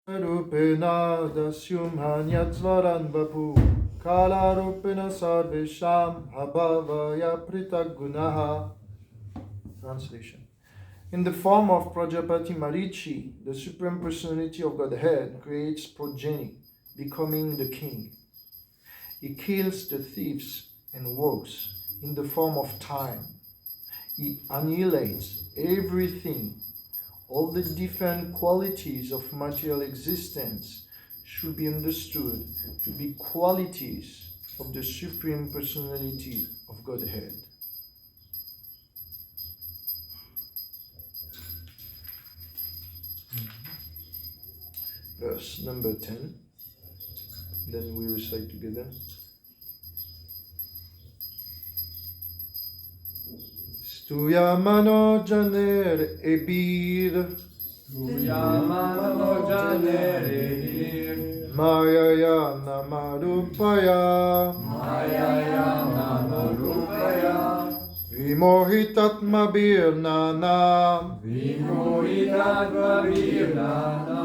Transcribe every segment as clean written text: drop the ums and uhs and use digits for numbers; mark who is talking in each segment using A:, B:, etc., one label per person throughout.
A: Rupena dasyum hanyatsvaran vapu kala rupena sarvesham habhavaya pritagunaha. Translation. In the form of Prajapati Marichi, the Supreme Personality of Godhead creates progeny, becoming the king. He kills the thieves and works in the form of time. He annihilates everything. All the different qualities of material existence should be understood to be qualities of the Supreme Personality of Godhead. Verse number 10. Then we recite together. Stuyamano janer ebir.
B: Stuyamano janer ebir.
A: Mayaya namarupaya.
B: Mayaya namarupaya.
A: Vimohitatma birnana.
B: Vimohitatma birnana.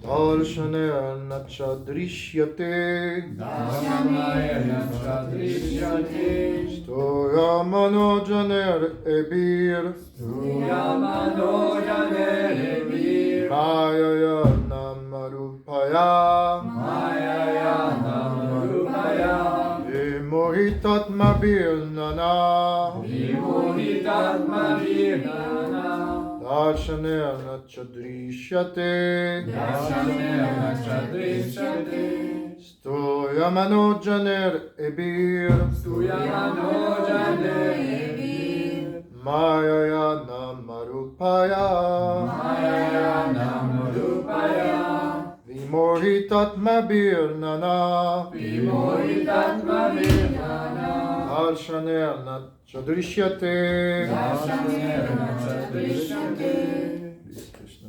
A: Darshanayana chadrishyate.
B: Darshanayana chadrishyate.
A: Stuyamano janer ebir.
B: Stuyamano janer ebir.
A: Mayaya namarupaya.
B: Mayaya namarupaya.
A: Vimohitatma birnana.
B: Vimohitatma birnana.
A: Darshanayana chadrishyate.
B: Darshanayana chadrishyate.
A: Stuyamano janer ebir.
B: Stuyamano janer ebir.
A: Mayaya namarupaya.
B: Mayaya namarupaya.
A: Vimohitatma birnana.
B: Vimohitatma birnana.
A: Darshanayana chadrishyate.
B: Darshanayana chadrishyate.
A: Please, Krishna.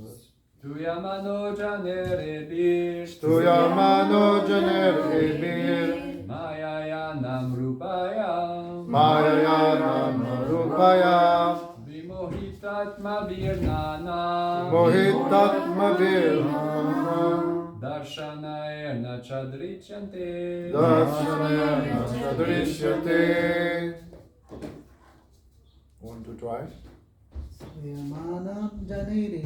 B: Stuyamano janer ebir.
A: Stuyamano janer ebir.
B: Mayaya namrupaya.
A: Mayaya namarupaya.
B: Vimohitatma birnana.
A: Mohitatma birnana.
B: Darshanayana chadrishyate.
A: Darshanayana chadrishyate. Want to try?
C: Yamanam janire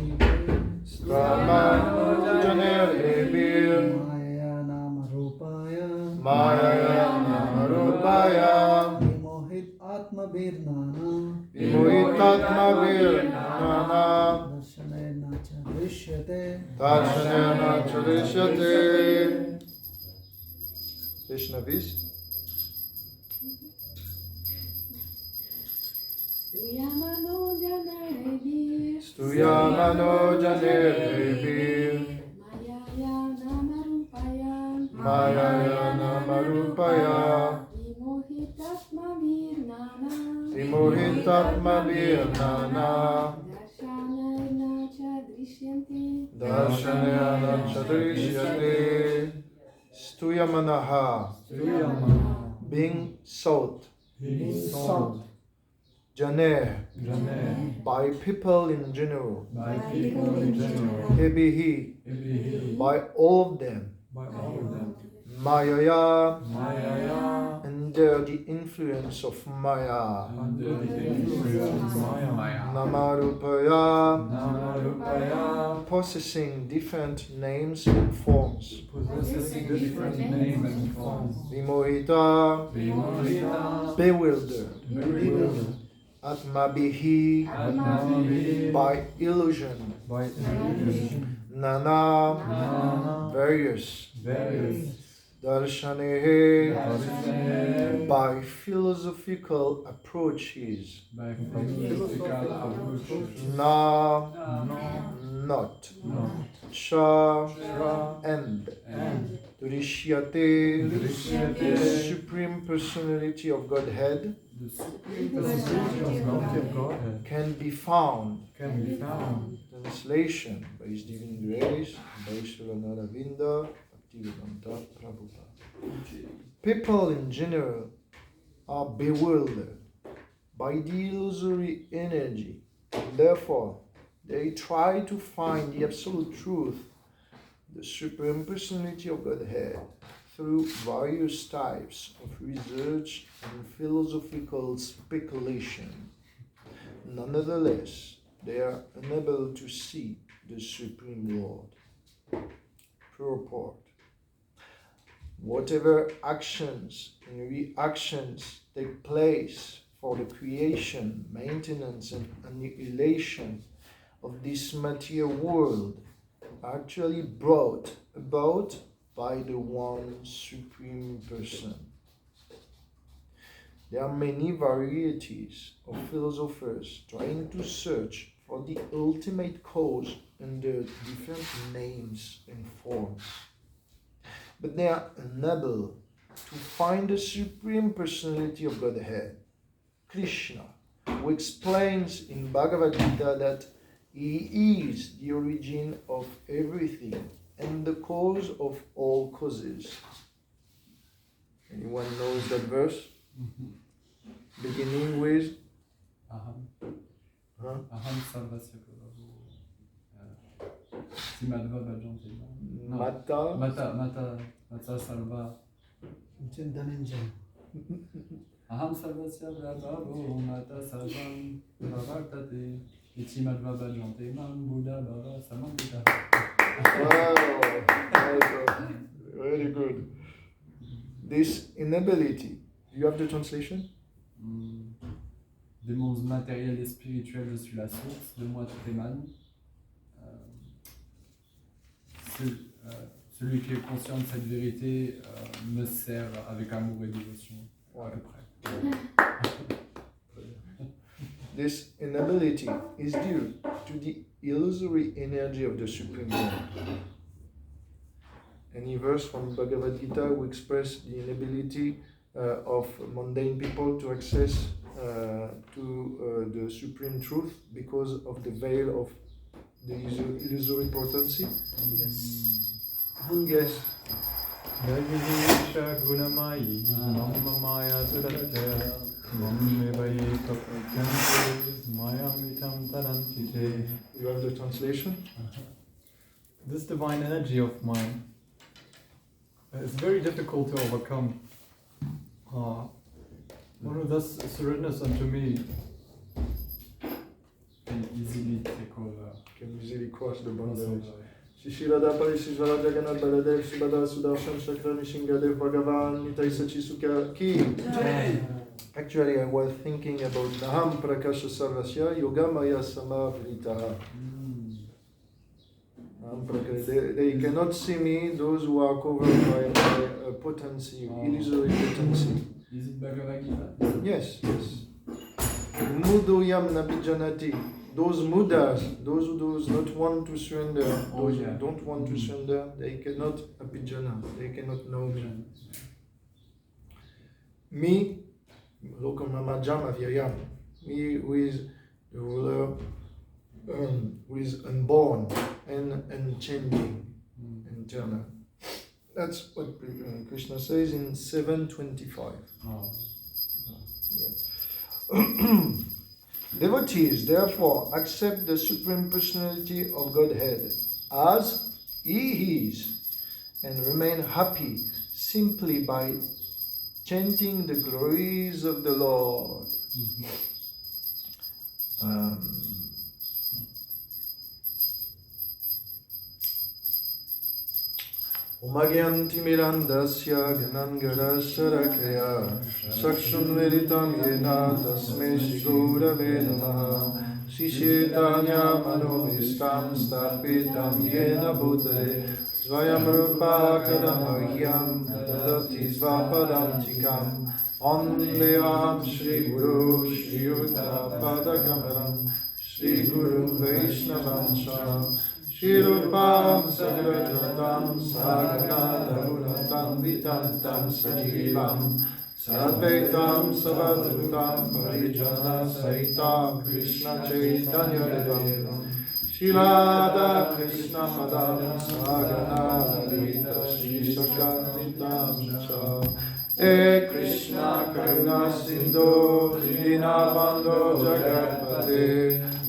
A: Stuyamano janer ebir.
C: Maya nama rupaya
A: Mayaya namarupaya.
C: Vimohit atma birnana
A: Vimohitatma birnana.
C: Darshanayana chadrishyate.
A: Darshanayana chadrishyate. Vaishnavis.
D: Stuyamano janer ebir.
A: Stuyamano janer ebir.
D: Mayaya namarupaya.
A: Mayaya namarupaya.
D: Vimohitatma birnana.
A: Vimohitatma birnana.
D: Darshanayana chadrishyante.
A: Darshanayana chadrishyate. Stuyamanaha.
B: Stuyamana.
A: Being sought.
B: Sought.
A: Janer.
B: Janer.
A: By people in general.
B: By people in general.
A: Ebihi.
B: Ebihi.
A: By all of them.
B: By all of them.
A: Mayaya.
B: Mayaya.
A: Under the influence of Maya.
B: Under the influence of Maya.
A: Namarupaya.
B: Namarupaya.
A: Possessing different names and forms.
B: Possessing different names and forms.
A: Vimohita.
B: Vimohita.
A: Bewildered.
B: Bewildered.
A: Atmabihi.
B: Atmabihi.
A: By illusion.
B: By illusion.
A: Nana.
B: Nana.
A: Various.
B: Various.
A: Darshanehe.
B: Darshanehe.
A: By philosophical approaches.
B: By philosophical approaches.
A: Na.
B: No.
A: Not.
B: No.
A: Cha.
B: Tra.
A: And.
B: And.
A: Drishyate.
B: Drishyate.
A: The Supreme Personality of Godhead
B: The supreme personality of Godhead
A: can be found.
B: can be found.
A: Translation by His Divine Grace, by Srila Naravinda, Bhaktivedanta Prabhupada. People in general are bewildered by the illusory energy. Therefore, they try to find the absolute truth the Supreme Personality of Godhead through various types of research and philosophical speculation. Nonetheless, they are unable to see the Supreme Lord. Purport. Whatever actions and reactions take place for the creation, maintenance, and annihilation of this material world are actually brought about by the one Supreme Person. There are many varieties of philosophers trying to search for the ultimate cause under different names and forms, but they are unable to find the Supreme Personality of Godhead, Krishna, who explains in Bhagavad Gita that He is the origin of everything and the cause of all causes. Anyone knows that verse? Beginning with
B: Aham.
A: huh?
B: Aham sarvasya prabhu. Simadva bhajanti. No.
A: Mata.
B: Mata sarva.
C: Chintaninjam.
B: Aham sarvasya prabhu. Mata sarvam pravartate. Simadva bhajanti. Mam Buddha bhava samamita.
A: Wow, very good. This inability. Do you have the translation?
B: Des mondes matériels et spirituels, je suis la source, de moi tout émane. Celui qui est conscient de cette vérité me sert avec amour et dévotion, à peu près.
A: This inability is due to the illusory energy of the Supreme Lord. Any verse from Bhagavad Gita will express the inability of mundane people to access to the Supreme Truth because of the veil of the illusory potency?
C: Yes.
A: Yes.
B: Yagisha gunamayi, mamamaya tudatya, mammevaye kapakyanti, mayamitam tarantite.
A: You have the translation?
E: This divine energy of mine is very difficult to overcome. One who thus surrenders unto me
B: Can easily take over.
A: Can easily cross the boundaries. Shishirada Parishishvara Jagannath Baladev Subhada Sudarshan Chakra Nishingadev Bhagavan Nitai Sachisuka Ki. Actually, I was thinking about Naham Prakasha Sarvasya Yoga Maya Samavrita. They cannot see me, those who are covered by potency, illusory potency.
B: Is it Bhagavad Gita?
A: Yes, yes. Muduyam nabijanati. Those mudas, those who do not want to surrender, those who don't want to surrender, they cannot abhijana, they cannot know me. Me, lokamamajam avyayam. Me who is the ruler, who is unborn and unchanging, eternal. That's what Krishna says in 7:25.
B: Oh.
A: Yeah. Devotees, therefore, accept the Supreme Personality of Godhead as He is and remain happy simply by chanting the glories of the Lord. Omagyanti mirandasya ganangara sharakaya Sakshunveritam yena tasme shigurave namaha Shishetanya manovistam stapitam yena bhutare Svayam rupa kadamahyam dadati svapadam chikam Ondeyam Shri Guru Shri Yuta Padakamaram Shri Guru Vaishnavam Sham Shirupam Sagrajatam Saganadagunatam Vitantam Sajivam Sadvaitam Savadrutam Parijana Saitam Krishna Chaitanya Devam Shilada Krishna Madam Sagana Lalita Shri Sakantitam Cha E Krishna Karuna Sindhu Dinabando Jagatpate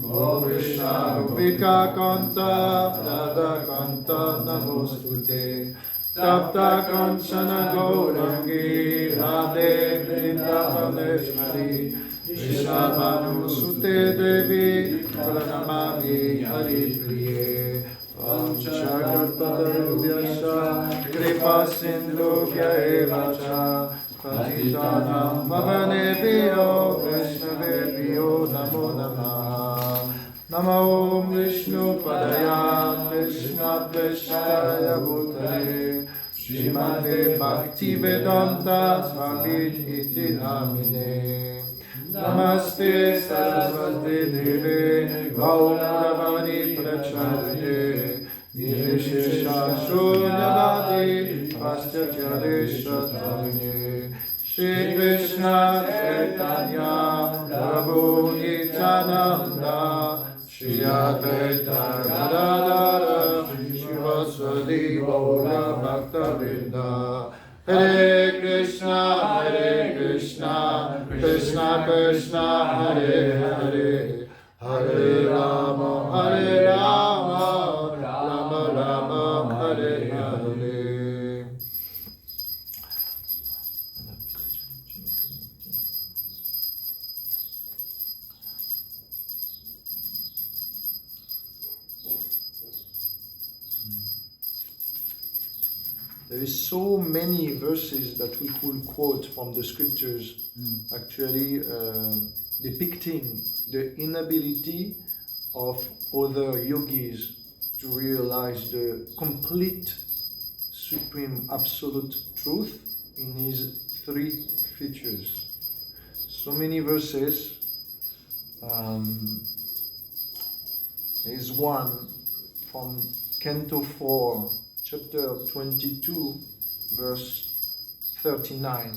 A: O Krishna Gopika Kanta Radha Kanta Radha Namostute Tapta Kanchana Gaurangi Radhe Vrindavaneshwari Vrishabhanusute Devi Pranamami Haripriye Om Shakarpadarubhyascha Kripa Sindhubhya Eva Cha Patitanam Pavanebhyo Vaishnavebhyo Namo Namaha Namo Om Vishnu Padaya Krishna Prasthaya Bhutale Srimate Bhakti Vedanta Swami Iti Namine Namaste Saraswati Deve Gauravani Pracharye Nirvishesha Shunyavadi Paschatyaresha Tarine Shri Krishna Chaitanya Prabhu Nityananda Shri Advaita Gadadhara Shivaswati Gaura Bhakta-vrinda Hare Krishna Krishna Krishna Hare Hare Hare Rama Rama Rama Hare Hare. There is so many verses that we could quote from the scriptures, actually depicting the inability of other yogis to realize the complete, supreme, absolute truth in his three features. So many verses. There is one from Canto 4, chapter 22, verse 39,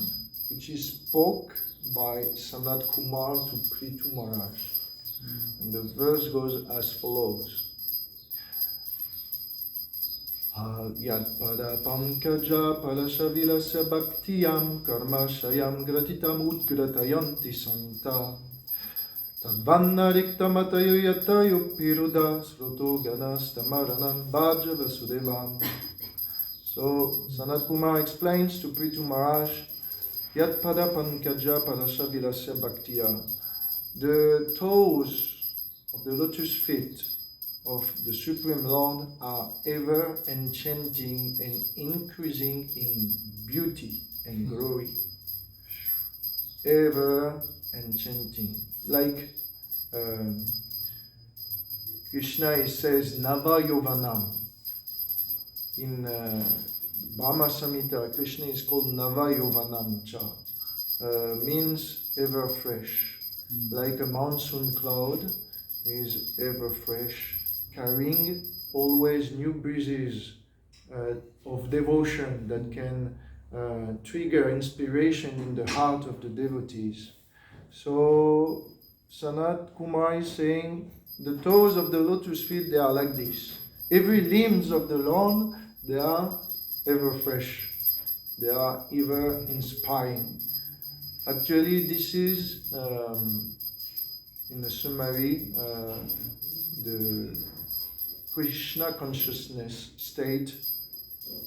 A: which is spoke by Sanat Kumar to Prithu Maharaj. And the verse goes as follows. Yad pada pankaja palashavilasya bhaktiyam karma shayam gratitam udgratayanti santa tadvanna riktamatayo yatayo piruda sroto ganas tamaranam bhaja vasudevam. So Sanat Kumar explains to Prithu Maharaj, Yat pada pankaja palashavilasya bhaktiya, the toes of the lotus feet of the Supreme Lord are ever enchanting and increasing in beauty and glory. Ever enchanting. Like Krishna says, Nava Yovanam. In Brahma Samhita, Krishna is called Nava Yovanam Cha. Means ever fresh. Like a monsoon cloud is ever fresh, carrying always new breezes of devotion that can trigger inspiration in the heart of the devotees. So Sanat Kumar is saying the toes of the lotus feet, they are like this. Every limbs of the Lord, they are ever fresh. They are ever inspiring. Actually, this is, in a summary, the Krishna consciousness state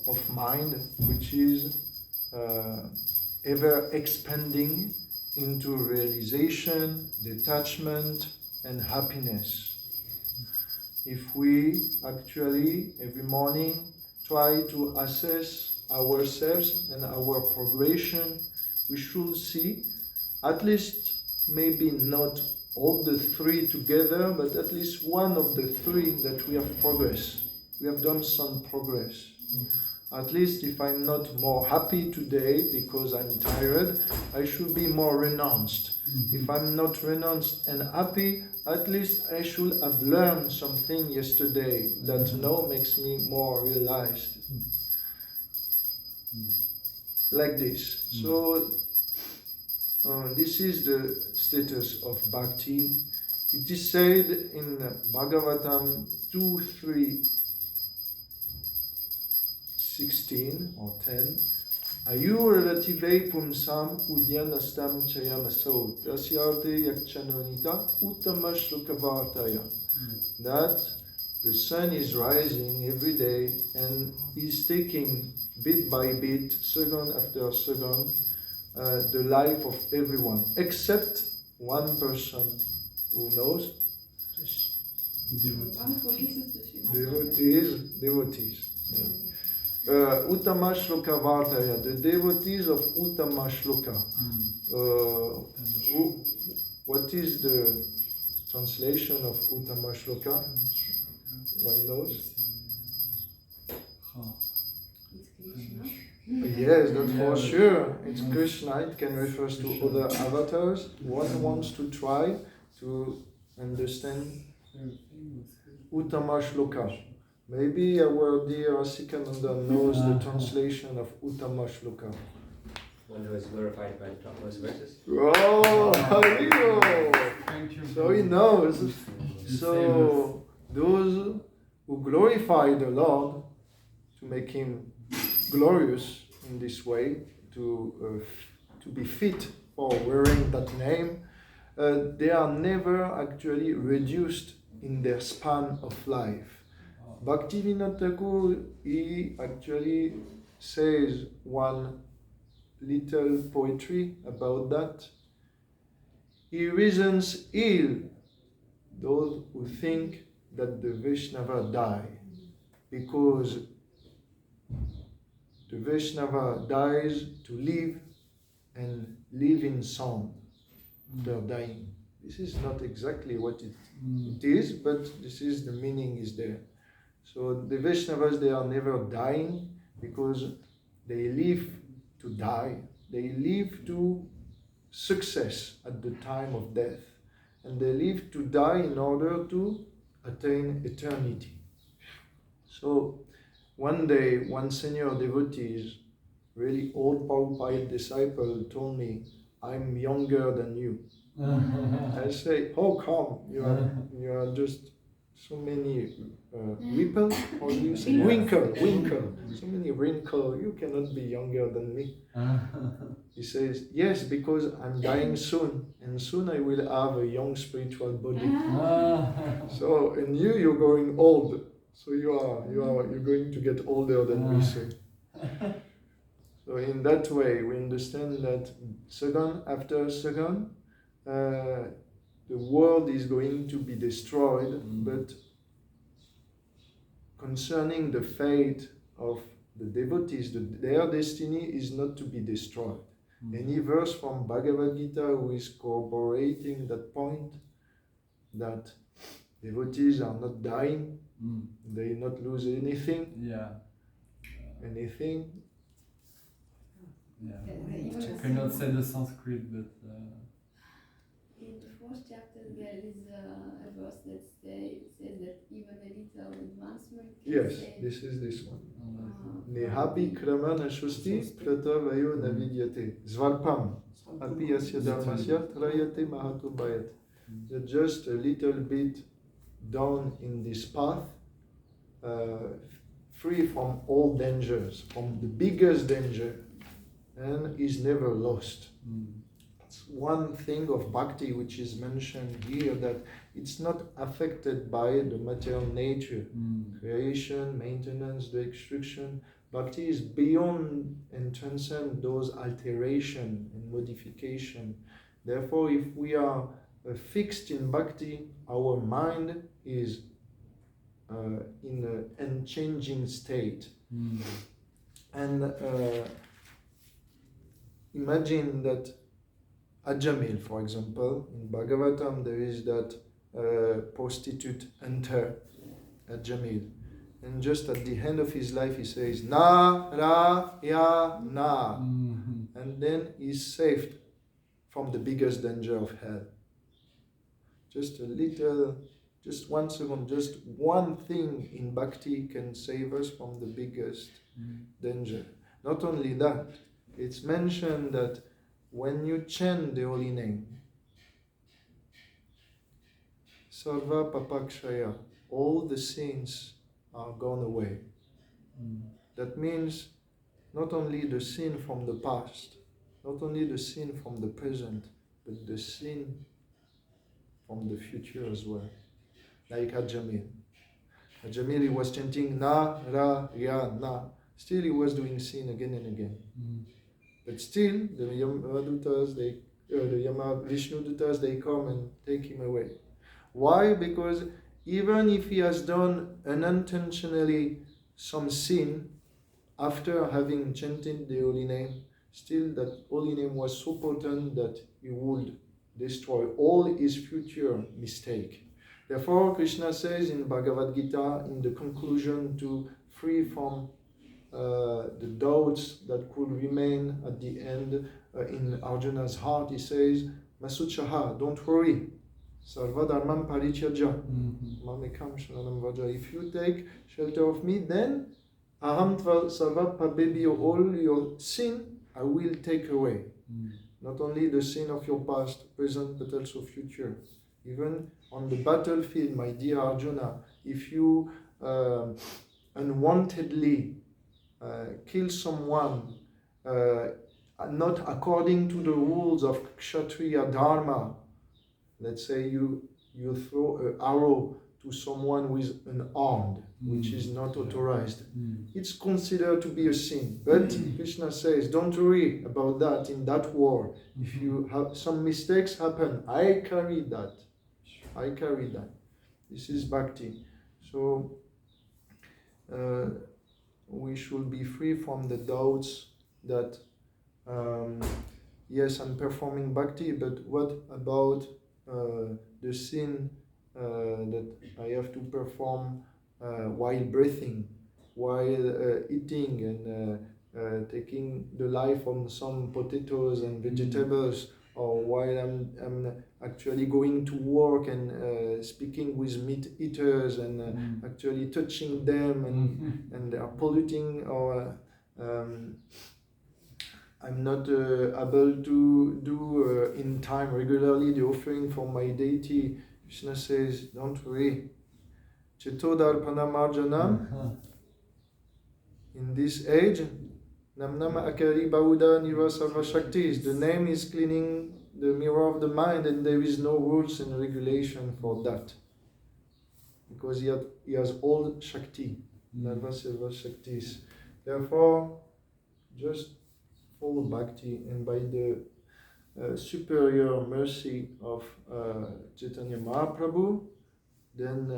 A: of mind, which is ever expanding into realization, detachment, and happiness. If we actually every morning try to assess ourselves and our progression, we should see at least maybe not all the three together, but at least one of the three that we have progressed. We have done some progress. At least if I'm not more happy today because I'm tired, I should be more renounced. If I'm not renounced and happy, at least I should have learned something yesterday that now makes me more realized. Like this. So this is the status of Bhakti. It is said in Bhagavatam 2:3:16 or 10, Ayu relative pumsam udyanastam chayamaso dasyarte yakchanonita uttama shlokavartaya. That the sun is rising every day and is taking bit by bit, second after second, the life of everyone, except one person who knows. Devotees. Yeah. Uttama Shloka Vartaya, the devotees of Uttama Shloka. What is the translation of Uttama Shloka? One knows? Yes, that's for sure. It's Krishna. It can refer to other avatars. One wants to try to understand Uttama Shloka. Maybe our dear Asikananda knows the translation of Uttama Shloka.
F: One who is glorified by the topmost verses.
A: Oh, Haribo!
B: Thank you.
A: So he knows. So those who glorify the Lord to make him glorious in this way, to be fit for wearing that name, they are never actually reduced in their span of life. Bhaktivinoda Thakur, he actually says one little poetry about that. He reasons ill those who think that the Vaishnava die, because the Vaishnava dies to live and live in sound after dying. This is not exactly what it is, but this is the meaning is there. So the Vaishnavas, they are never dying because they live to die. They live to success at the time of death. And they live to die in order to attain eternity. So one day, one senior devotee, really old Prabhupada disciple, told me, I'm younger than you. I say, how come? You are just so many ripples, or do you say wrinkle, so many wrinkles, you cannot be younger than me. He says, yes, because I'm dying soon, and soon I will have a young spiritual body. So, and you're going old, so you're going to get older than me soon. So in that way, we understand that second after second, the world is going to be destroyed, but concerning the fate of the devotees, their destiny is not to be destroyed. Any verse from Bhagavad Gita who is corroborating that point, that devotees are not dying, they not lose anything, anything.
B: I cannot say the Sanskrit, but
D: in the fourth chapter there is a verse that says that even a little advancement can
A: Yes,
D: save.
A: this is this one. Nehapi krama nashusti prata vayo navidyate zvalpam api yasya dharmasya trayate mahato bhayat. That just a little bit down in this path, free from all dangers, from the biggest danger, and is never lost. It's one thing of bhakti which is mentioned here, that it's not affected by the material nature, creation, maintenance, the extraction. Bhakti is beyond and transcend those alteration and modification. Therefore, if we are fixed in bhakti, our mind is in an unchanging state. And imagine that Ajamil, for example, in Bhagavatam there is that prostitute enter Ajamil. And just at the end of his life he says, Na, Ra, Ya, Na. And then he's saved from the biggest danger of hell. Just a little, just 1 second, just one thing in bhakti can save us from the biggest danger. Not only that, it's mentioned that when you chant the holy name, Sarva Papakshaya, all the sins are gone away. That means not only the sin from the past, not only the sin from the present, but the sin from the future as well, like Ajamil. Jamil, he was chanting na, ra, ya, na. Still he was doing sin again and again. But still, the Yamadutas, the Vishnu Dutas, they come and take him away. Why? Because even if he has done unintentionally some sin, after having chanted the holy name, still that holy name was so potent that he would destroy all his future mistake. Therefore, Krishna says in Bhagavad Gita, in the conclusion to free from the doubts that could remain at the end in Arjuna's heart, he says, Masuchaha, don't worry. Sarva dharmam parityajya. Mamekam sharanam vraja. If you take shelter of me, then aham sarva pabebhyo, all your sin I will take away. Not only the sin of your past, present, but also future. Even on the battlefield, my dear Arjuna, if you unwantedly kill someone not according to the rules of Kshatriya Dharma, let's say you throw an arrow to someone who is unarmed, which is not authorized. It's considered to be a sin. But Krishna says, don't worry about that in that war. If you have some mistakes happen, I carry that. I carry that. This is bhakti. So we should be free from the doubts that yes, I'm performing bhakti, but what about the sin that I have to perform while breathing, while eating and taking the life on some potatoes and vegetables, or while I'm actually going to work and speaking with meat eaters and actually touching them and they are polluting, or I'm not able to do in time regularly the offering for my deity. Krishna says, don't worry. Chetodarpana marjanam. In this age, Namnama Akari Bauda Niva Sarva Shaktis. The name is cleaning the mirror of the mind, and there is no rules and regulation for that. Because he has all Shakti, Narva Sarva Shaktis. Therefore, just follow bhakti, and by the superior mercy of Chaitanya Mahaprabhu, then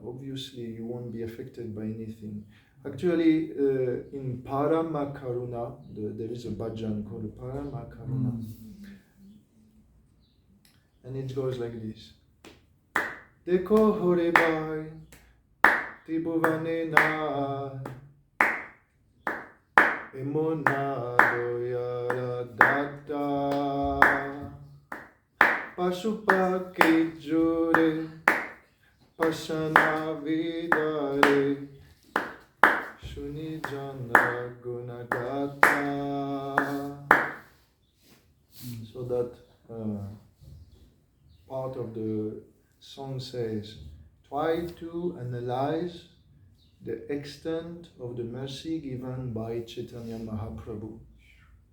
A: obviously you won't be affected by anything. Actually, in Parama Karuna, there is a bhajan called Parama Karuna, and it goes like this. Dekho hore bhai, tribhuvane na, emona doyara datta, pashupa ke jore, pasana vidare, shuni jana gunagata. So that part of the song says, try to analyze the extent of the mercy given by Chaitanya Mahaprabhu.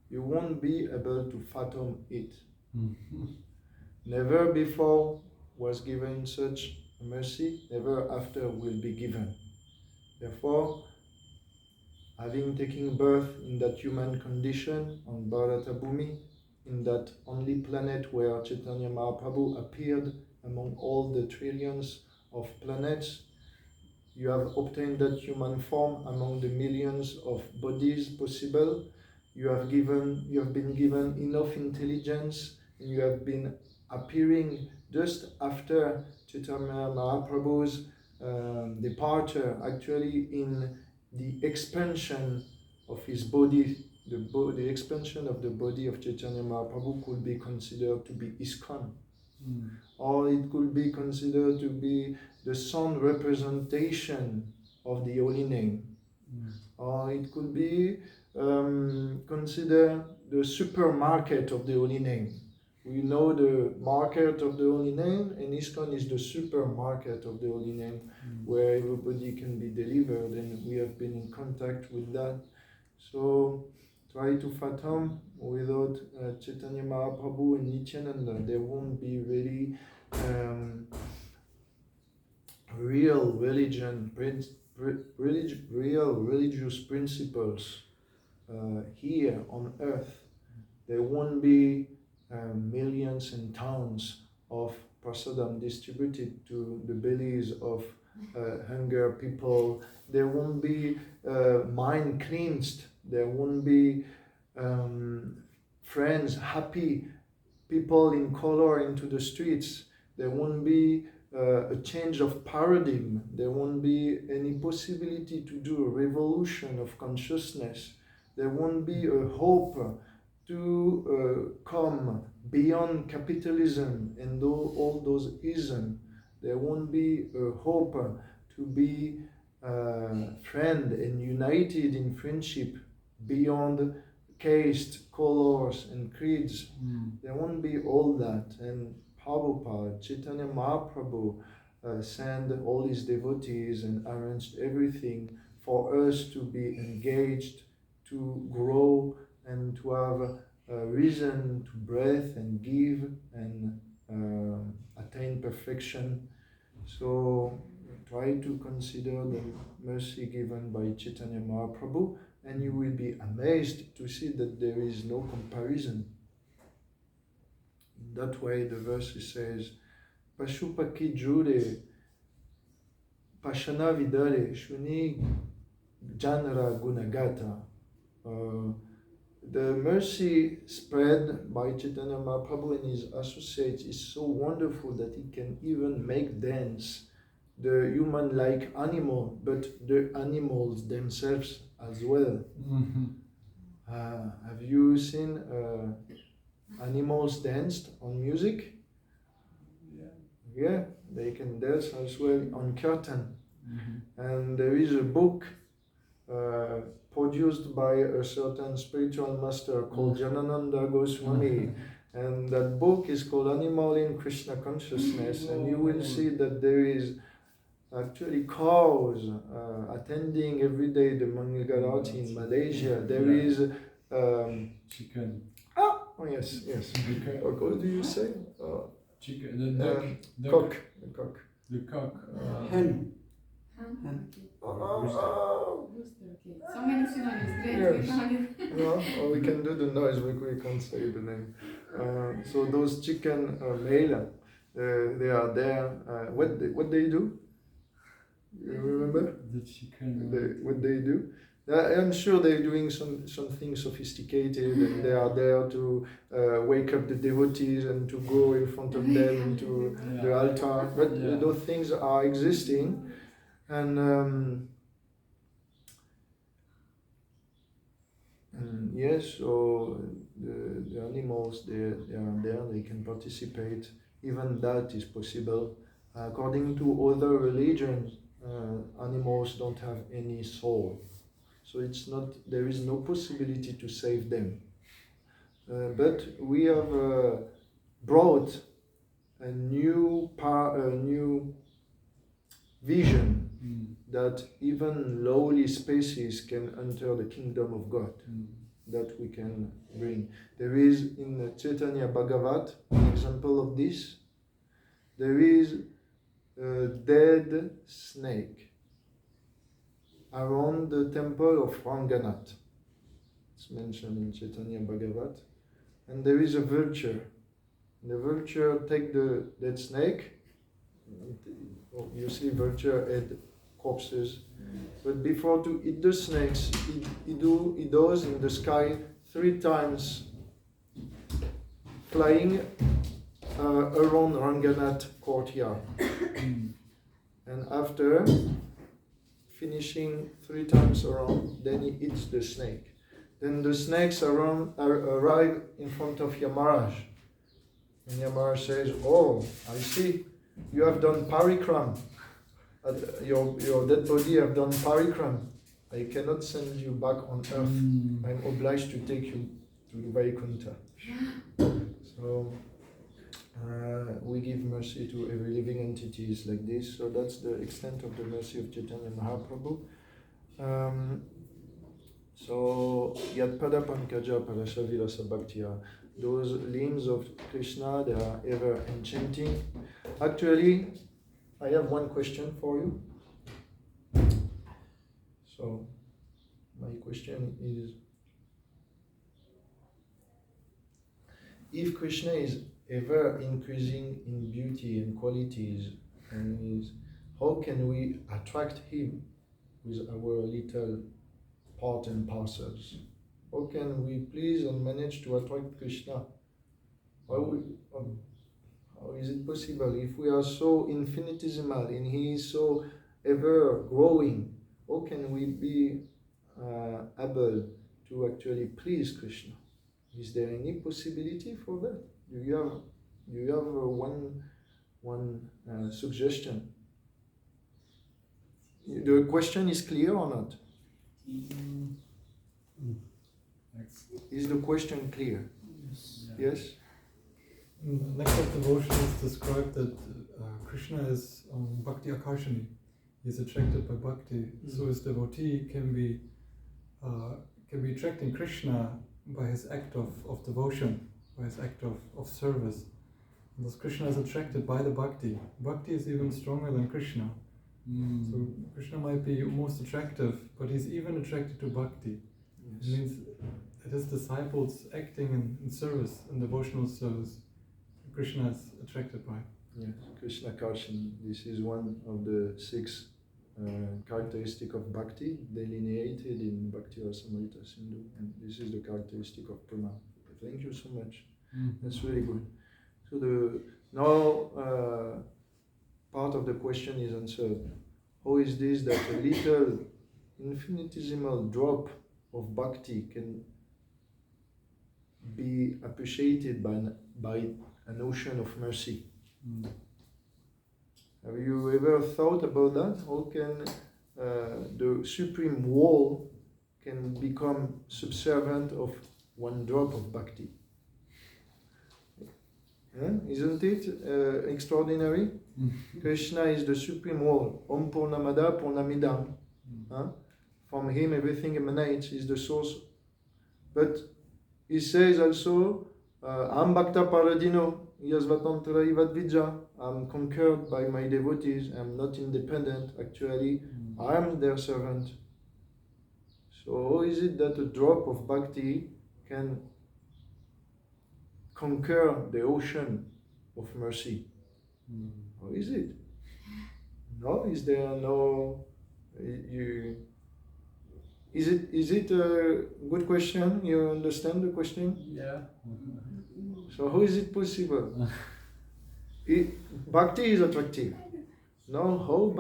A: You won't be able to fathom it. Never before was given such mercy, never after will be given. Therefore, having taken birth in that human condition on Bharata Bhumi, in that only planet where Chaitanya Mahaprabhu appeared among all the trillions of planets, you have obtained that human form among the millions of bodies possible. You have been given enough intelligence, and you have been appearing just after Chaitanya Mahaprabhu's departure, actually in the expansion of his body. The expansion of the body of Chaitanya Mahaprabhu could be considered to be ISKCON, or it could be considered to be the sound representation of the holy name, or it could be considered the supermarket of the holy name. We know the market of the holy name, and ISKCON is the supermarket of the holy name, where everybody can be delivered, and we have been in contact with that. So try to fathom, without Chaitanya Mahaprabhu and Nityananda, there won't be really real real religious principles here on earth, there won't be millions and tons of prasadam distributed to the bellies of hunger people. There won't be mind cleansed. There won't be friends, happy people in color into the streets. There won't be a change of paradigm. There won't be any possibility to do a revolution of consciousness. There won't be a hope to come beyond capitalism and all those isms. There won't be a hope to be friend and united in friendship beyond caste, colors and creeds. There won't be all that. And Prabhupada, Chaitanya Mahaprabhu sent all his devotees and arranged everything for us to be engaged, to grow and to have a reason to breathe and give and attain perfection. So try to consider the mercy given by Chaitanya Mahaprabhu, and you will be amazed to see that there is no comparison. In that way, the verse says, Pashupaki Jure, Pashana Vidare, Shuni Janara Gunagata. The mercy spread by Chaitanya Mahaprabhu and his associates is so wonderful that it can even make dance the human-like animal, but the animals themselves as well. Have you seen animals danced on music? Yeah, they can dance as well on curtain. And there is a book produced by a certain spiritual master called Janananda Goswami, and that book is called Animal in Krishna Consciousness, and you will see that there is actually cows attending every day the Mangalgarati in Malaysia. There is
B: chicken.
A: Oh yes. What do you say?
B: Chicken. The
A: Cock.
B: The cock.
C: Hen.
D: Rooster, okay. So many synonyms, great,
A: Yes.
D: we found it.
A: No, or we can do the noise, but we can't say the name. So those chicken male, they are there. What they do? You remember?
B: The chicken.
A: What they do? I'm sure they're doing something sophisticated, and they are there to wake up the devotees and to go in front of them into the altar. But those things are existing, and yes, so the animals they are there. They can participate. Even that is possible. According to other religions, animals don't have any soul. So it's not, there is no possibility to save them. But we have brought a new vision that even lowly species can enter the kingdom of God. That we can bring. There is in the Chaitanya Bhagavat an example of this. There is a dead snake around the temple of Ranganath. It's mentioned in Chaitanya Bhagavat. And there is a vulture. The vulture take the dead snake. You see vulture eat corpses. But before to eat the snakes, it does in the sky 3 times, flying around Ranganath courtyard. And after finishing 3 times around, then he eats the snake. Then the snakes arrive in front of Yamaraj. And Yamaraj says, "Oh, I see, you have done parikram. Your dead body have done parikram. I cannot send you back on earth. I'm obliged to take you to Vaikuntha." So we give mercy to every living entities like this. So that's the extent of the mercy of Chaitanya Mahaprabhu. So Yadpada Pankaja Parashavirasa Bhaktiya. Those limbs of Krishna, they are ever enchanting. Actually, I have one question for you. So, my question is, if Krishna is ever increasing in beauty and qualities, and how can we attract him with our little part and parcels? How can we please and manage to attract Krishna? How is it possible if we are so infinitesimal and he is so ever growing? How can we be able to actually please Krishna? Is there any possibility for that? Do you have one suggestion? The question is clear or not?
B: Thanks.
A: Is the question clear?
B: Yeah.
A: Yes?
E: In the next of devotion is described that Krishna is Bhakti Akarshani. He is attracted by Bhakti. So his devotee can be attracting Krishna by his act of devotion, by his act of service. And thus Krishna is attracted by the Bhakti. Bhakti is even stronger than Krishna. So Krishna might be most attractive, but he's even attracted to Bhakti. It means it is disciples acting in service, in devotional service. Krishna is attracted by.
A: Yes, Krishna Karshan. This is one of the 6 characteristics of Bhakti delineated in Bhakti Rasamrita Sindhu, and this is the characteristic of Prema. Thank you so much. That's really good. So now part of the question is answered. How is this that a little infinitesimal drop of Bhakti can be appreciated by an ocean of mercy? Have you ever thought about that? How can the supreme wall can become subservient of one drop of Bhakti? Isn't it extraordinary? Krishna is the supreme wall. Om Purnamada Purnamidam. From him everything emanates, is the source. But he says also, Am Bhakta Paradino, Yasvatantra Vadvija. I'm conquered by my devotees. I'm not independent. Actually, I'm their servant. So how is it that a drop of Bhakti can conquer the ocean of mercy? How is it? No, is there no? Is it a good question? You understand the question?
B: Yeah.
A: So how is it possible? Bhakti is attractive. Now how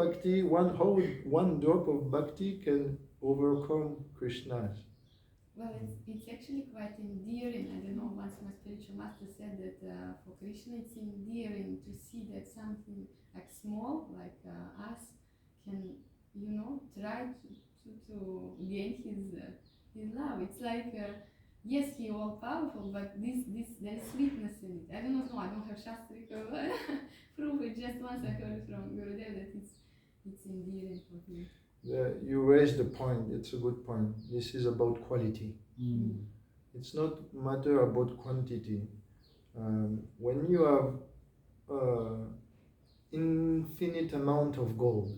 A: one drop of Bhakti can overcome Krishna's?
D: Well, it's actually quite endearing. I don't know, once my spiritual master said that for Krishna it's endearing to see that something like small, like us, can, try to gain his love. It's like, yes, he all powerful, but there's sweetness in it. I do not know, I don't have Shastric proof it. Just once I heard from Gurudev that it's endearing for him.
A: You raised the point. It's a good point. This is about quality. It's not matter about quantity. When you have infinite amount of gold,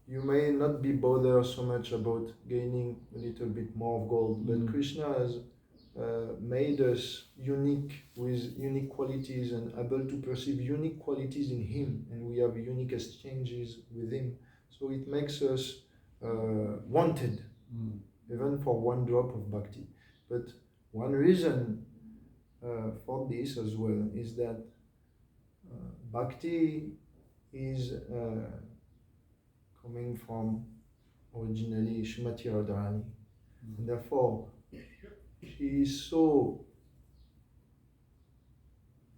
A: you may not be bothered so much about gaining a little bit more of gold, but Krishna has made us unique with unique qualities and able to perceive unique qualities in him, and we have unique exchanges with him. So it makes us wanted, even for one drop of bhakti. But one reason for this as well is that bhakti is coming from originally Srimati Radharani, and therefore she is so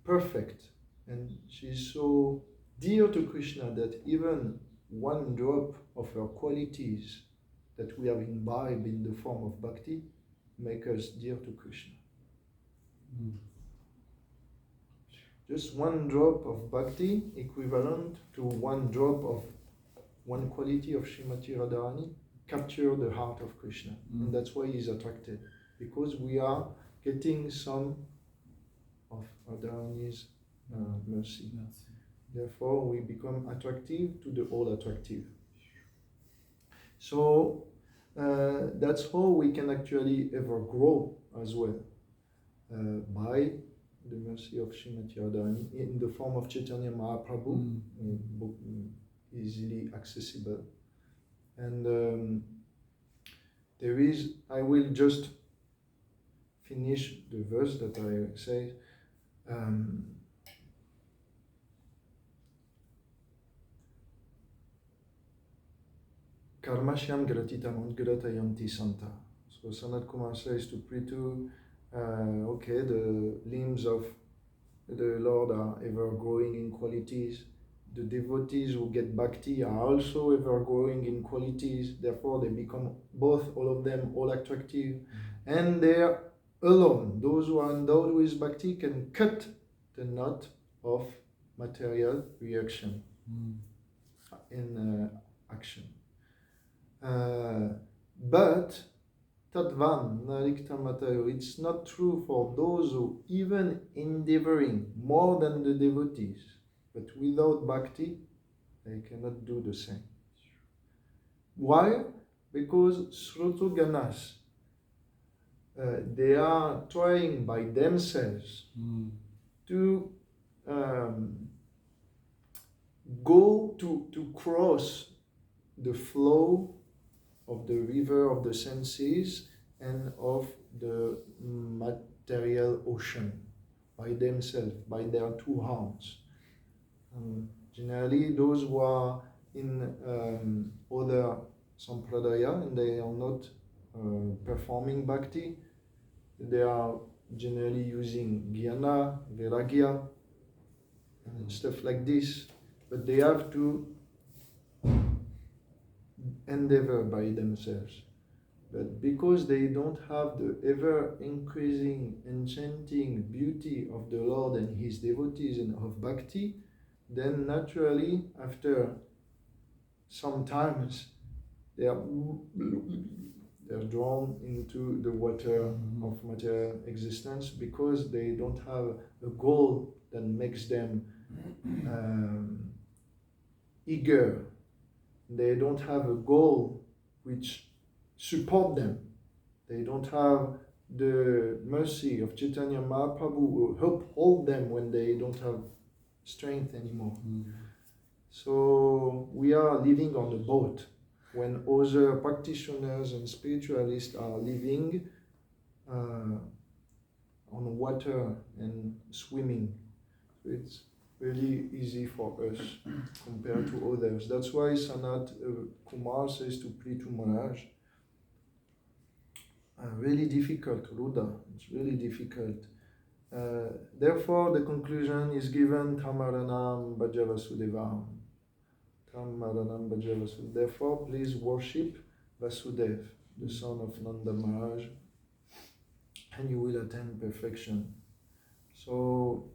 A: perfect and she is so dear to Krishna that even one drop of her qualities that we have imbibed in the form of bhakti make us dear to Krishna. Just one drop of bhakti equivalent to one drop of one quality of Srimati Radharani capture the heart of Krishna, and that's why he is attracted, because we are getting some of Radharani's mercy.
B: Merci.
A: Therefore, we become attractive to the all attractive. So that's how we can actually ever grow as well, by the mercy of Srimati Radharani in the form of Chaitanya Mahaprabhu, easily accessible. And there is, I will just finish the verse that I say. Karmashyam gratitam udgratayanti santa. So Sanat Kumar says to Prithu, okay, the limbs of the Lord are ever growing in qualities. The devotees who get bhakti are also ever growing in qualities. Therefore, they become both, all of them, all attractive. And they are alone. Those who are endowed with bhakti can cut the knot of material reaction in action. But Tadvan Nariktamatayo, it's not true for those who, even endeavoring more than the devotees, but without bhakti, they cannot do the same. Why? Because Srutuganas, they are trying by themselves to go to cross the flow of the river of the senses and of the material ocean by themselves, by their two hands. Generally, those who are in other sampradaya and they are not performing bhakti, they are generally using jnana, vairagya, and stuff like this, but they have to endeavor by themselves. But because they don't have the ever increasing, enchanting beauty of the Lord and His devotees and of bhakti, then naturally, after some times, they are drawn into the water of material existence because they don't have a goal that makes them eager. They don't have a goal which support them. They don't have the mercy of Chaitanya Mahaprabhu who help hold them when they don't have strength anymore. So we are living on a boat when other practitioners and spiritualists are living on water and swimming. So it's really easy for us compared to others. That's why Sanat Kumar says to Prithu Maharaj, really difficult, Ruda, it's really difficult. Therefore, the conclusion is given, Tamaranam Bhaja Tamaranam Bhaja. Therefore, please worship Vasudev, the son of Nanda Maharaj, and you will attain perfection. So,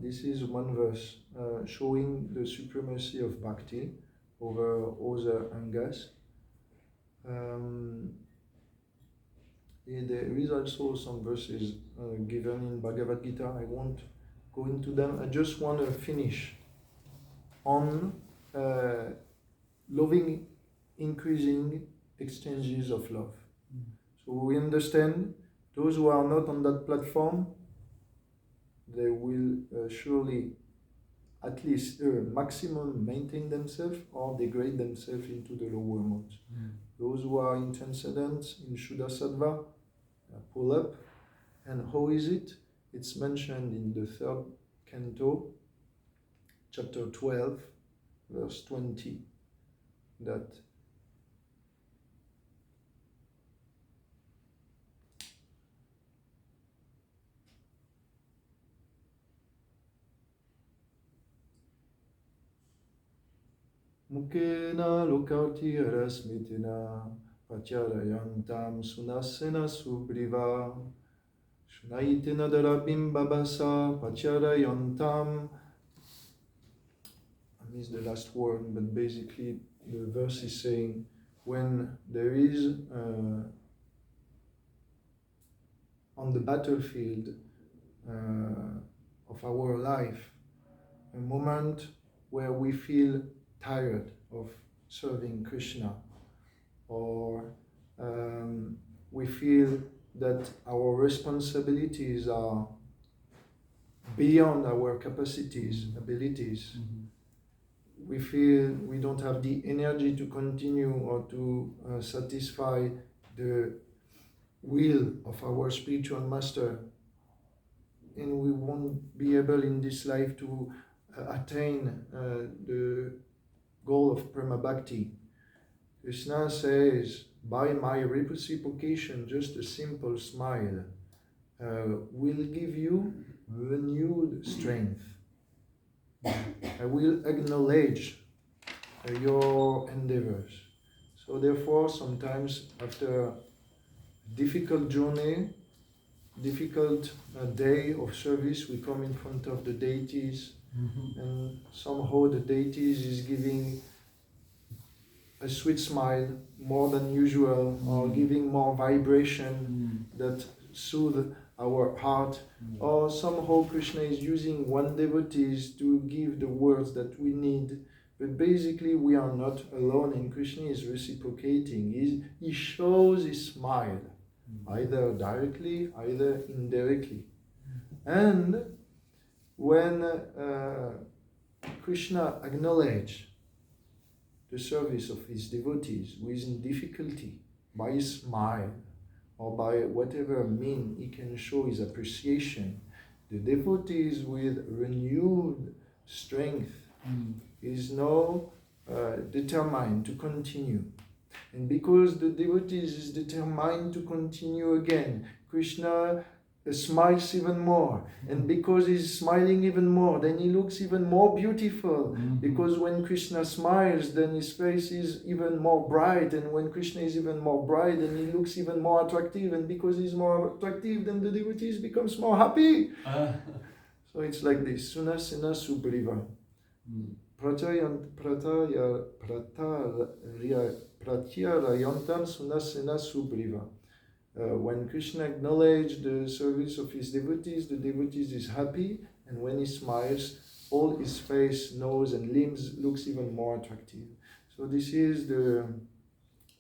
A: this is one verse showing the supremacy of bhakti over other angas. There is also some verses given in Bhagavad Gita. I won't go into them. I just want to finish on loving, increasing exchanges of love. So we understand those who are not on that platform, they will surely at least maximum maintain themselves or degrade themselves into the lower modes. Those who are in transcendence, in Shuddha Sattva, pull up. And how is it? It's mentioned in the 3rd canto, chapter 12, verse 20, that Mukena lokauti rasmitina Pacharayantam sunasena subriva Shunaitina darabim babasa Pacharayantam. I missed the last word, but basically the verse is saying when there is on the battlefield of our life, a moment where we feel tired of serving Krishna, or we feel that our responsibilities are beyond our capacities, abilities. We feel we don't have the energy to continue or to satisfy the will of our spiritual master, and we won't be able in this life to attain the goal of Prema Bhakti. Krishna says, by my reciprocation, just a simple smile will give you renewed strength. I will acknowledge your endeavors. So therefore, sometimes after a difficult journey, difficult day of service, we come in front of the deities, and somehow the deities is giving a sweet smile more than usual, or giving more vibration that soothe our heart, or somehow Krishna is using one devotee to give the words that we need. But basically we are not alone, and Krishna is reciprocating. He shows his smile, either directly, either indirectly. And when Krishna acknowledges the service of his devotees who is in difficulty by his smile, or by whatever mean he can show his appreciation, the devotees with renewed strength is now determined to continue. And because the devotees is determined to continue again, Krishna smiles even more. And because he's smiling even more, then he looks even more beautiful. Because when Krishna smiles, then his face is even more bright. And when Krishna is even more bright, then he looks even more attractive. And because he's more attractive, then the devotees becomes more happy. So it's like this. Sunasena Subriva. Pratyarayantam Sunasena Subriva. When Krishna acknowledges the service of his devotees, the devotees is happy, and when he smiles, all his face, nose and limbs looks even more attractive. So this is the,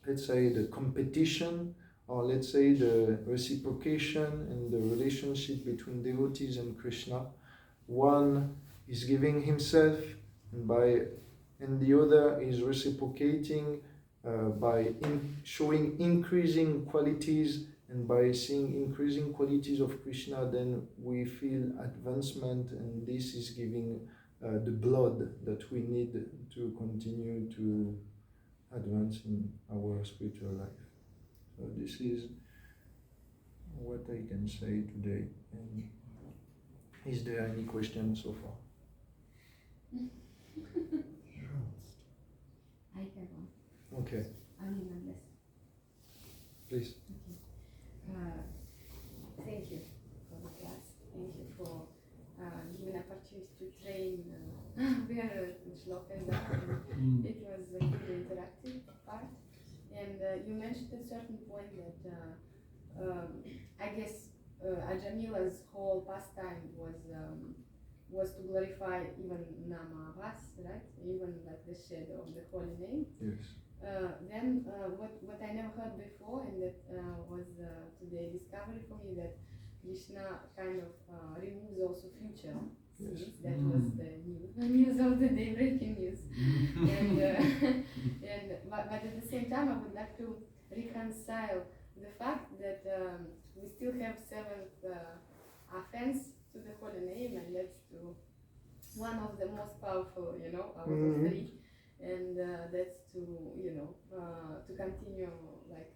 A: let's say, the competition, or let's say the reciprocation and the relationship between devotees and Krishna. One is giving himself, and the other is reciprocating by showing increasing qualities, and by seeing increasing qualities of Krishna, then we feel advancement, and this is giving the blood that we need to continue to advance in our spiritual life. So this is what I can say today. And is there any questions so far?
D: I have one.
A: Okay,
D: I mean, unless.
A: please.
D: Okay. Thank you for the class. Thank you for giving opportunity to train where shlokas are. It was a really interactive part. And you mentioned at a certain point that I guess Ajamila's whole pastime was to glorify even Namavas, right? Even like the shadow of the holy name.
A: Yes.
D: Then what I never heard before, and that was today discovery for me, that Krishna kind of removes also future sins. That was the news of the day, breaking news. But at the same time, I would like to reconcile the fact that we still have seventh offense to the holy name, and that's to one of the most powerful, out of three. And that's to, to continue like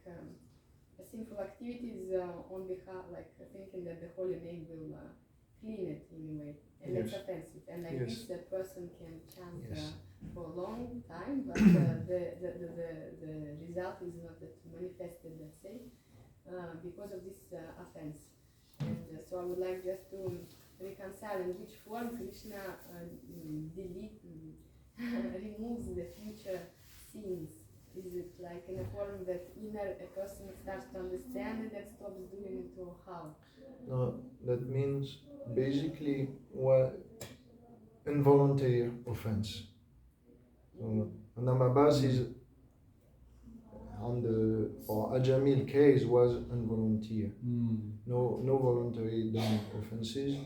D: sinful activities on behalf, like thinking that the holy name will clean it in a way, and that's offensive. And like this, a person can chant for a long time, but the result is not that manifested, let's say, because of this offense. And so I would like just to reconcile in which form Krishna removes the future sins. Is it like in a form that a person starts to understand it and stops doing it, or how?
A: No, that means basically involuntary offense. So Anamabas is on the for Ajamil case was involuntary. No voluntary done offenses.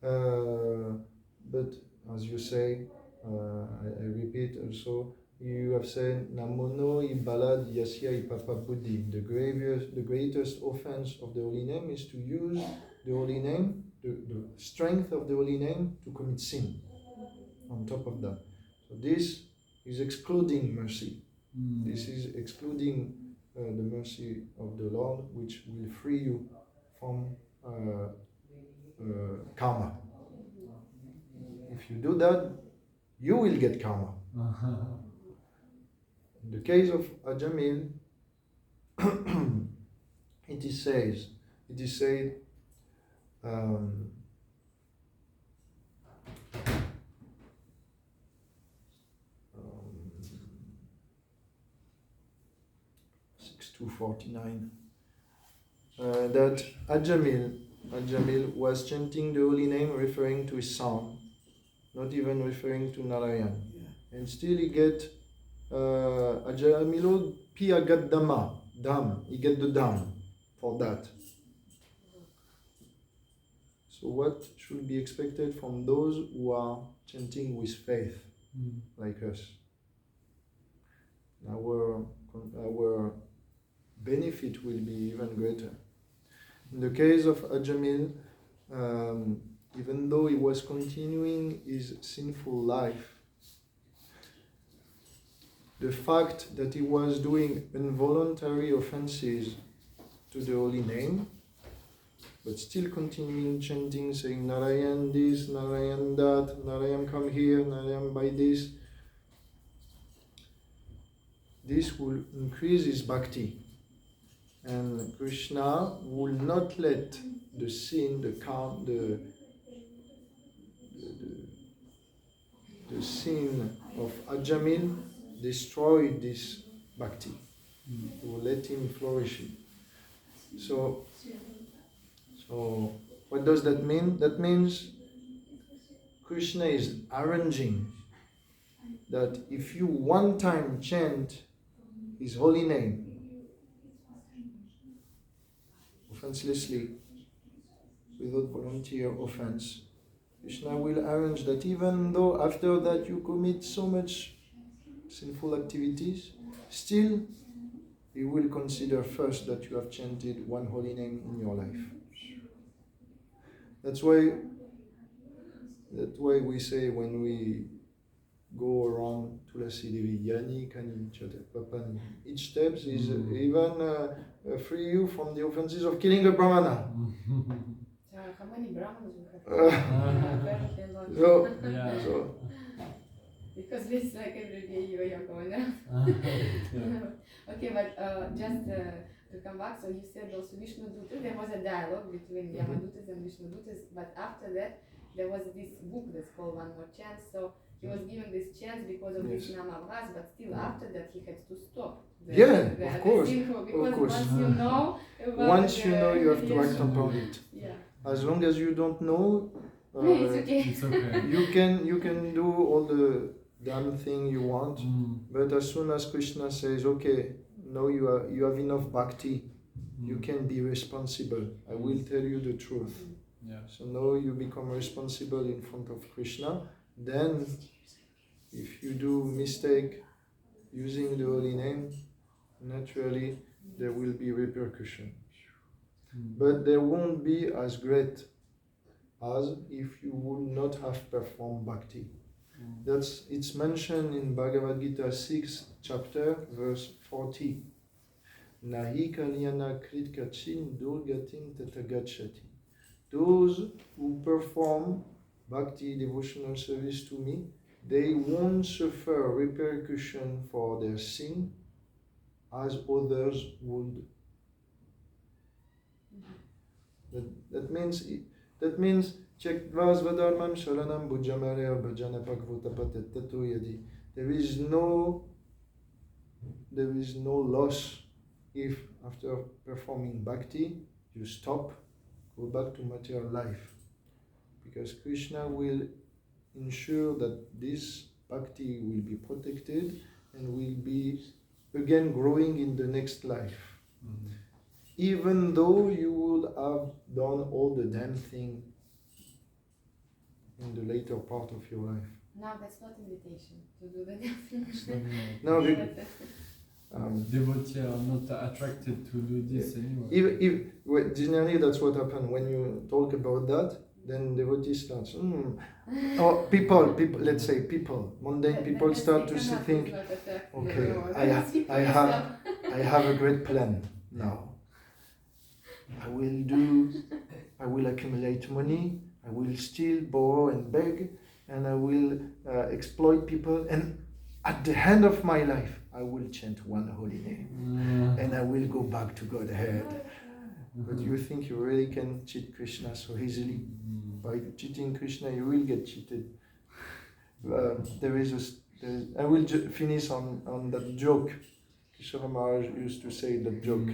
A: But as you say, I repeat also, you have said Namono Ibalad Yasya Ipapa Buddhi. The greatest offense of the holy name is to use the holy name, the strength of the holy name to commit sin on top of that. So this is excluding mercy. This is excluding the mercy of the Lord, which will free you from karma. If you do that, you will get karma. In the case of Ajamil, it is said, 6249, that Ajamil was chanting the holy name, referring to his son, not even referring to Narayan. And still he get Ajamilo Pia got dam, he get the dam for that. So what should be expected from those who are chanting with faith, like us? Our benefit will be even greater. In the case of Ajamil, even though he was continuing his sinful life, the fact that he was doing involuntary offenses to the holy name, but still continuing chanting, saying Narayan this, Narayan that, Narayan come here, Narayan buy this, this will increase his bhakti. And Krishna will not let the sin, the sin of Ajamil destroy this bhakti. He will let him flourish. So what does that mean? That means Krishna is arranging that if you one time chant his holy name offenselessly, without volunteer offense, Krishna will arrange that even though after that you commit so much sinful activities, still he will consider first that you have chanted one holy name in your life. That's why we say when we go around Tulasi Devi, Yani Kani Chate Papani, each step is even free you from the offenses of killing a Brahmana.
D: How many Brahmanas we have?
A: So
D: because it's like every day you're going out. Okay, but just to come back, so you said also Vishnu Dutas, there was a dialogue between Yamadutas and Vishnu Dutas, but after that there was this book that's called One More Chance, so he was given this chance because of this Namavras, but still after that he had to stop.
A: Of course.
D: Once
A: you know, you have to act upon it.
D: Yeah.
A: As long as you don't know,
D: It's okay.
B: It's okay.
A: you can do all the damn thing you want, but as soon as Krishna says, okay, now you have enough bhakti, you can be responsible. I will tell you the truth. So now you become responsible in front of Krishna. Then, if you do mistake using the holy name, naturally there will be repercussion. But they won't be as great as if you would not have performed bhakti. It's mentioned in Bhagavad Gita 6 chapter verse 40. Nahi kalyana krit kachin durgatim tatagachati. Those who perform bhakti devotional service to me, they won't suffer repercussion for their sin as others would. That means Chektva svadharmam sharanam bhujamarya bhajana bhagavata tatu yadi. There is no loss if after performing bhakti you stop, go back to material life. because Krishna will ensure that this bhakti will be protected and will be again growing in the next life.
B: Mm.
A: Even though you would have done all the damn thing in the later part of your life.
D: Now that's not invitation to do the dancing.
A: No,
B: Devotees are not attracted to do this anyway.
A: well, generally that's what happens when you talk about that. Then devotees starts. Or people, let's say people, mundane people start to think, okay, I have a great plan now. I will accumulate money, I will steal, borrow and beg, and I will exploit people, and at the end of my life, I will chant one holy name, and I will go back to Godhead. But you think you really can cheat Krishna so easily? By cheating Krishna, you will get cheated. I will finish on that joke. Kishore Maharaj used to say that joke.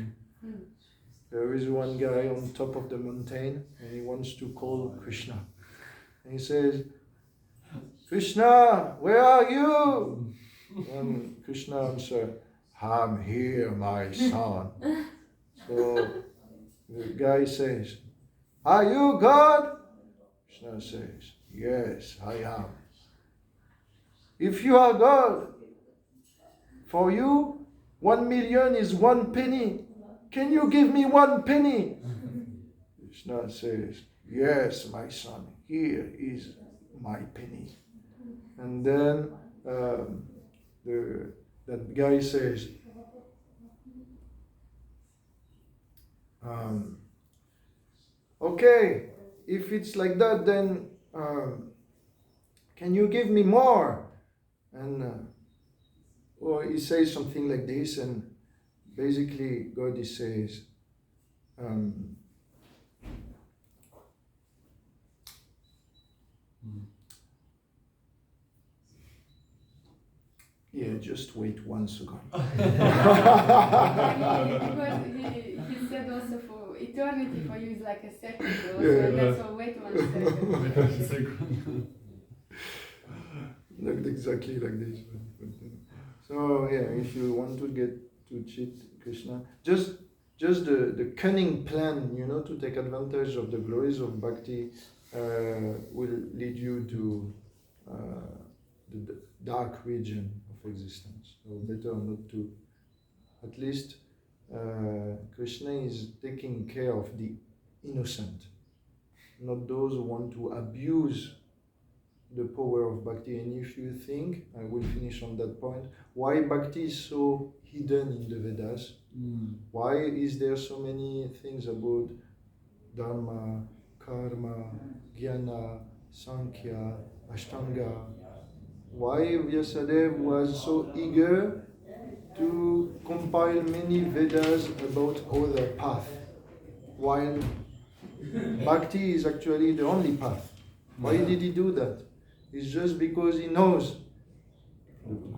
A: There is one guy on top of the mountain and he wants to call Krishna. And he says, Krishna, where are you? And Krishna answers, I'm here, my son. So the guy says, are you God? Krishna says, yes, I am. If you are God, for you, 1 million is 1 penny. Can you give me 1 penny? Krishna says, yes, my son, here is my penny. And then that guy says, okay, if it's like that, then can you give me more? And or he says something like this, and basically God says, yeah, just wait 1 second.
D: Because he said also for eternity for you is like a second. Also,
A: Yeah.
D: and that's why wait 1 second.
A: Not exactly like this. So yeah, if you want to get to cheat Krishna, just the cunning plan, to take advantage of the glories of bhakti will lead you to the dark region of existence. So better not to. At least Krishna is taking care of the innocent, not those who want to abuse the power of bhakti. And if you think, I will finish on that point, why bhakti is so hidden in the Vedas? Why is there so many things about dharma, karma, jnana, sankhya, ashtanga? Why Vyasadeva was so eager to compile many Vedas about other path, while bhakti is actually the only path? Why did he do that? It's just because he knows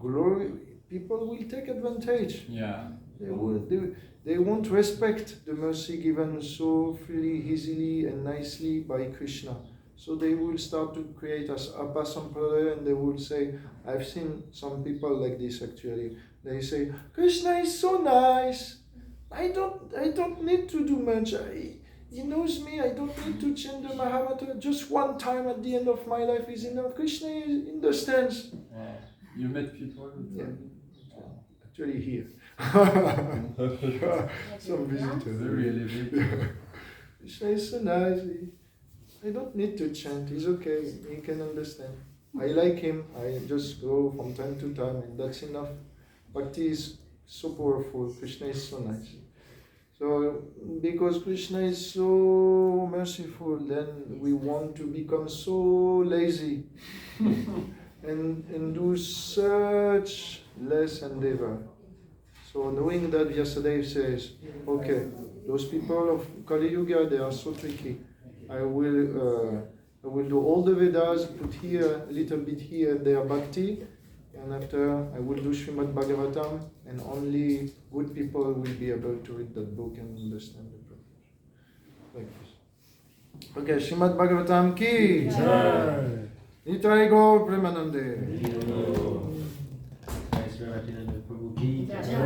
A: glory, people will take advantage.
B: Yeah.
A: They won't respect the mercy given so freely, easily and nicely by Krishna. So they will start to create as apasampradaya, and they will say, I've seen some people like this actually. They say, Krishna is so nice. I don't need to do much. He knows me, I don't need to chant the Mahabharata. Just 1 time at the end of my life is enough. Krishna understands.
B: Wow. You met people?
A: Yeah. Actually here. Some visitors.
B: Very elevated.
A: Krishna is so nice. I don't need to chant. He's okay. He can understand. I like him. I just go from time to time, and that's enough. Bhakti is so powerful. Krishna is so nice. So, because Krishna is so merciful, then we want to become so lazy and do such less endeavor. So, knowing that Vyasadeva says, okay, those people of Kali Yuga, they are so tricky. I will do all the Vedas, put here a little bit here, there bhakti, and after I will do Srimad Bhagavatam, and only good people will be able to read that book and understand the purpose. Like this. Okay, Srimad Bhagavatam ki.
C: Jai.
A: Nitai Gaur Premanande.
F: Jai Sri Ratinanda Prabhu ki.
D: Jai.